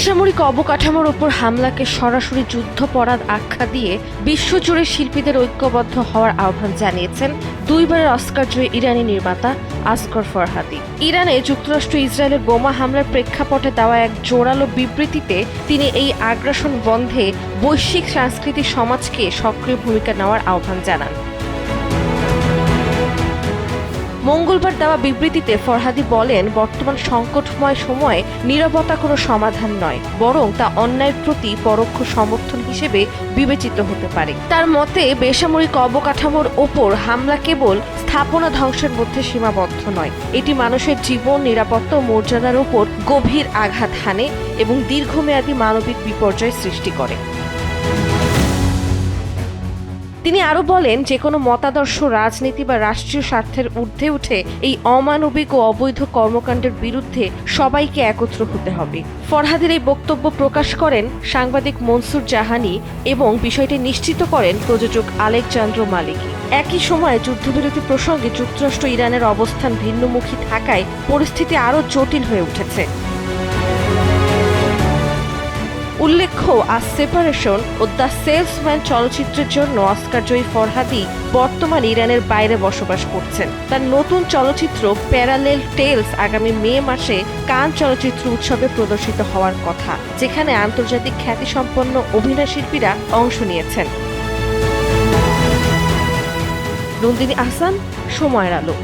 বেসামরিক অবকাঠামোর ওপর হামলাকে সরাসরি যুদ্ধাপরাধ আখ্যা দিয়ে বিশ্বজুড়ে শিল্পীদের ঐক্যবদ্ধ হওয়ার আহ্বান জানিয়েছেন দুইবারের অস্কারজয়ী ইরানি নির্মাতা আসগর ফরহাদি। ইরানে যুক্তরাষ্ট্র ইসরায়েলের বোমা হামলার প্রেক্ষাপটে দেওয়া এক জোরালো বিবৃতিতে তিনি এই আগ্রাসন বন্ধে বৈশ্বিক সাংস্কৃতিক সমাজকে সক্রিয় ভূমিকা নেওয়ার আহ্বান জানান। মঙ্গলবার দেওয়া বিবৃতিতে ফরহাদি বলেন, বর্তমান সংকটময় সময়ে নীরবতা কোনো সমাধান নয়, বরং তা অন্যায়ের প্রতি পরোক্ষ সমর্থন হিসেবে বিবেচিত হতে পারে। তার মতে বেসামরিক অবকাঠামোর ওপর হামলা কেবল স্থাপনা ধ্বংসের মধ্যে সীমাবদ্ধ নয়, এটি মানুষের জীবন, নিরাপত্তা ও মর্যাদার ওপর গভীর আঘাত হানে এবং দীর্ঘমেয়াদী মানবিক বিপর্যয় সৃষ্টি করে। তিনি আরও বলেন, যে কোনো মতাদর্শ, রাজনীতি বা রাষ্ট্রীয় স্বার্থের ঊর্ধ্বে উঠে এই অমানবিক ও অবৈধ কর্মকাণ্ডের বিরুদ্ধে সবাইকে একত্র হতে হবে। ফরহাদির এই বক্তব্য প্রকাশ করেন সাংবাদিক মনসুর জাহানি এবং বিষয়টি নিশ্চিত করেন প্রযোজক আলেকজান্দ্রো মালিকি। একই সময়ে যুদ্ধবিরতি প্রসঙ্গে যুক্তরাষ্ট্র ইরানের অবস্থান ভিন্নমুখী থাকায় পরিস্থিতি আরও জটিল হয়ে উঠেছে। উল্লেখ্য, আজ সেপারেশন ও দ্য সেলসম্যান চলচ্চিত্রের জন্য অস্কারজয়ী ফরহাদি বর্তমানে ইরানের বাইরে বসবাস করছেন। তার নতুন চলচ্চিত্র প্যারালেল টেলস আগামী মে মাসে কান চলচ্চিত্র উৎসবে প্রদর্শিত হওয়ার কথা, যেখানে আন্তর্জাতিক খ্যাতিসম্পন্ন অভিনয়শিল্পীরা অংশ নিয়েছেন। নন্দিনী আহসান, সময়ের আলো।